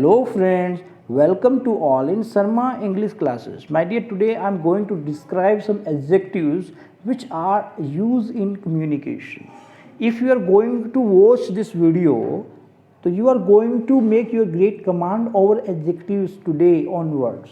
Hello friends, welcome to all in Sarma English classes. My dear, today I am going to describe some adjectives which are used in communication. If you are going to watch this video, so you are going to make your great command over adjectives today onwards.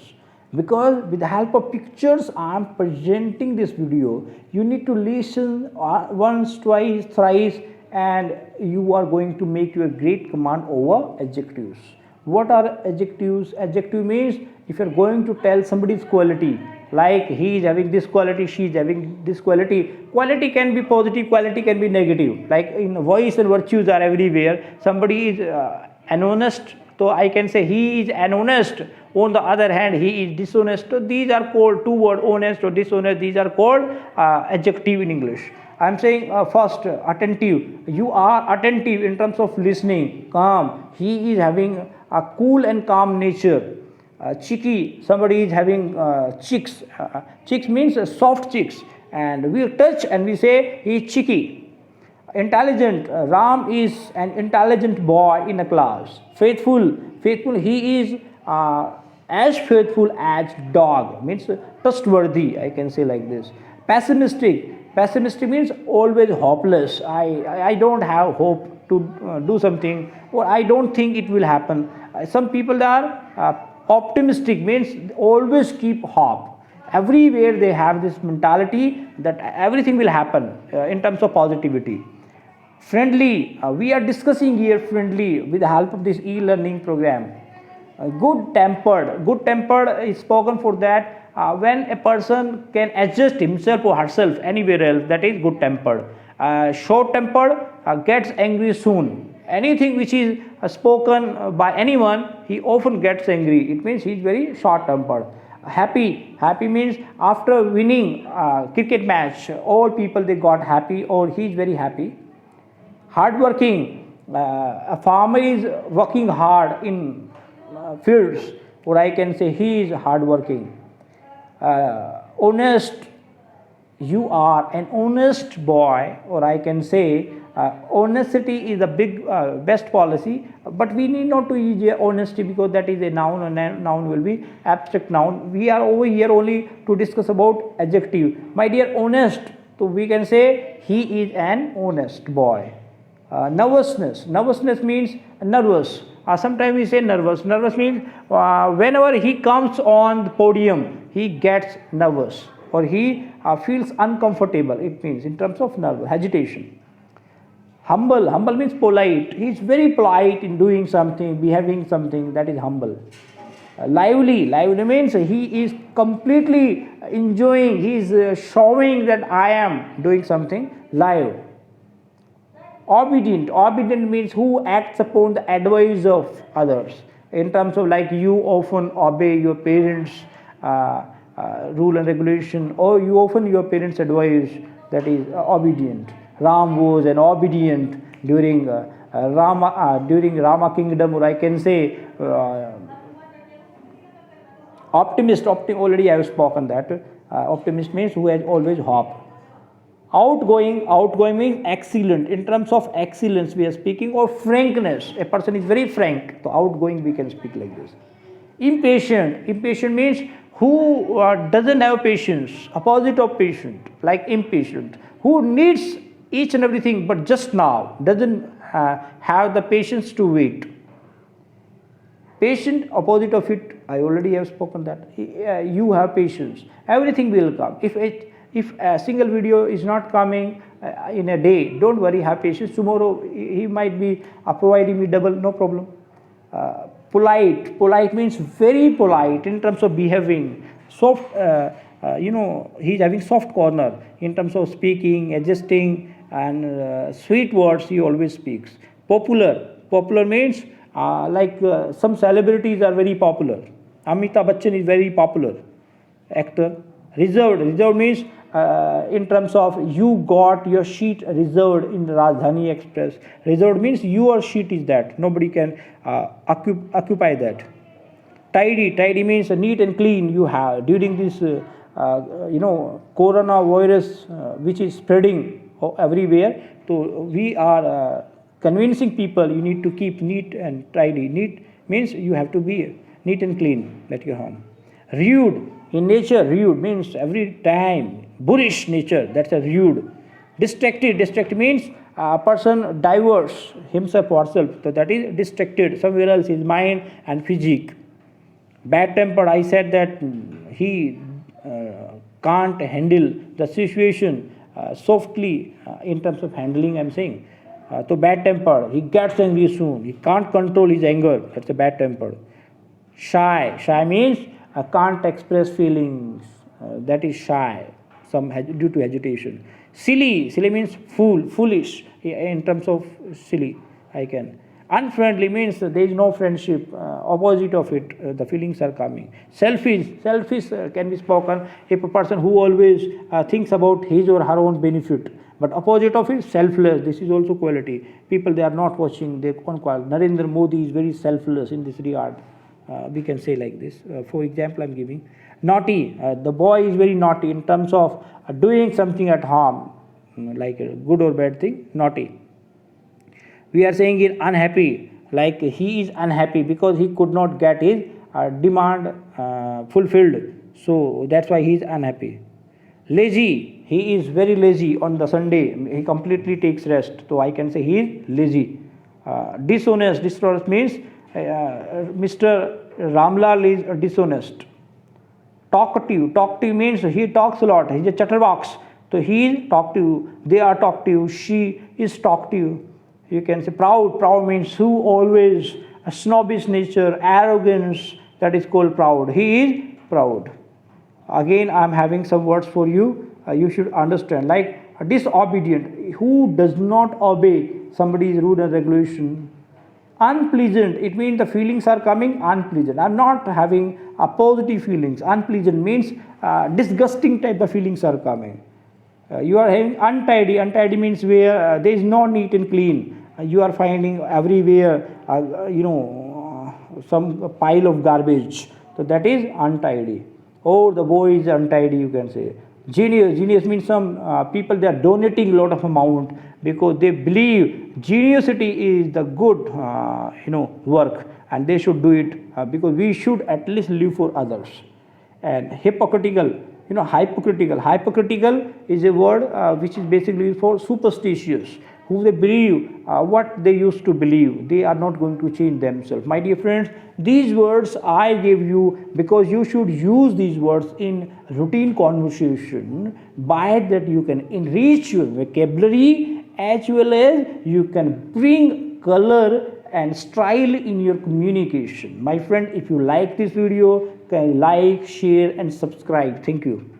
Because with the help of pictures I am presenting this video, you need to listen once, twice, thrice, and you are going to make your great command over adjectives. What are adjectives? Adjective means if you are going to tell somebody's quality, like he is having this quality, she is having this quality. Quality can be positive, quality can be negative. Like in voice and virtues are everywhere. Somebody is an honest, so I can say he is an honest. On the other hand, he is dishonest. So these are called two words, honest or dishonest. These are called adjective in English. I am saying first attentive. You are attentive in terms of listening. Calm. He is having a cool and calm nature. Cheeky. Somebody is having cheeks. Cheeks means soft cheeks. And we touch and we say he is cheeky. Intelligent. Ram is an intelligent boy in a class. Faithful. Faithful. He is as faithful as dog. Means trustworthy. I can say like this. Pessimistic. Pessimistic means always hopeless. I don't have hope to do something, or I don't think it will happen. Some people are optimistic, means always keep hope. Everywhere they have this mentality that everything will happen in terms of positivity. Friendly, we are discussing here friendly with the help of this e-learning program. Good tempered. Good tempered is spoken for that when a person can adjust himself or herself anywhere else, that is good tempered. Short tempered gets angry soon. Anything which is spoken by anyone, he often gets angry. It means he is very short tempered. Happy. Happy means after winning cricket match, all people they got happy, or he is very happy. Hardworking. A farmer is working hard in fields, or I can say he is hardworking. Honest. You are an honest boy, or I can say honesty is the best policy, but we need not to use honesty because that is a noun, and noun will be abstract noun. We are over here only to discuss about adjective. My dear, honest, so we can say he is an honest boy. Nervousness. Nervousness means nervous. Sometimes we say nervous. Nervous means whenever he comes on the podium, he gets nervous, or he feels uncomfortable. It means in terms of nervous, agitation. Humble. Humble means polite. He is very polite in doing something, behaving something, that is humble. Lively. Lively means he is completely enjoying, he is showing that I am doing something live. Obedient. Obedient means who acts upon the advice of others. In terms of like you often obey your parents' rule and regulation, or you often your parents' advice, that is obedient. Ram was an obedient during Rama kingdom, or I can say optimist. Already I have spoken that. Optimist means who has always hope. Outgoing. Outgoing means excellent. In terms of excellence we are speaking, or frankness. A person is very frank, so outgoing we can speak like this. Impatient. Impatient means who doesn't have patience, opposite of patient, like impatient, who needs each and everything but just now, doesn't have the patience to wait. Patient, opposite of it, I already have spoken that. You have patience, everything will come. If a single video is not coming in a day, don't worry, have patience. Tomorrow he might be providing me double, no problem. Polite. Polite means very polite in terms of behaving. Soft, he is having soft corner in terms of speaking, adjusting, and sweet words he always speaks. Popular. Popular means some celebrities are very popular. Amitabh Bachchan is very popular actor. Reserved. Reserved means in terms of you got your seat reserved in the Rajdhani Express. Reserved means your seat is that. Nobody can occupy that. Tidy. Tidy means neat and clean you have. During this, coronavirus which is spreading everywhere, so we are convincing people you need to keep neat and tidy. Neat means you have to be neat and clean at your home. Rude, in nature, rude means every time. Boorish nature, that's a rude. Distracted means a person diverts himself or herself, so that is distracted, somewhere else his mind and physique. Bad tempered, I said that he can't handle the situation softly in terms of handling, I'm saying. So bad tempered, he gets angry soon, he can't control his anger, that's a bad tempered. Shy means can't express feelings, that is shy, due to agitation. Silly means foolish in terms of silly, I can. Unfriendly means there is no friendship, opposite of it, the feelings are coming. Selfish can be spoken if a person who always thinks about his or her own benefit. But opposite of it, selfless, this is also quality. People, they are not watching, they can't call. Narendra Modi is very selfless in this regard. We can say like this. For example, I'm giving. Naughty, the boy is very naughty in terms of doing something at home, like a good or bad thing, naughty. We are saying it unhappy, like he is unhappy because he could not get his demand fulfilled. So that's why he is unhappy. Lazy, he is very lazy on the Sunday, he completely takes rest. So I can say he is lazy. Dishonest means Mr. Ramlal is dishonest. Talkative means he talks a lot, he's a chatterbox. So he is talkative, they are talkative, she is talkative. You can say proud means who always a snobbish nature, arrogance, that is called proud. He is proud. Again, I am having some words for you, you should understand, like disobedient, who does not obey somebody's rule and regulation. Unpleasant, it means the feelings are coming unpleasant. I'm not having a positive feelings. Unpleasant means disgusting type of feelings are coming. You are having untidy means where there is no neat and clean. You are finding everywhere some pile of garbage, so that is untidy. Oh, the boy is untidy, you can say. Genius means some people, they are donating a lot of amount because they believe geniusity is the good work, and they should do it because we should at least live for others. And hypocritical is a word which is basically used for superstitious, who they believe what they used to believe, they are not going to change themselves. My dear friends, these words I gave you because you should use these words in routine conversation. By that you can enrich your vocabulary as well as you can bring color and style in your communication. My friend, if you like this video, can like, share and subscribe. Thank you.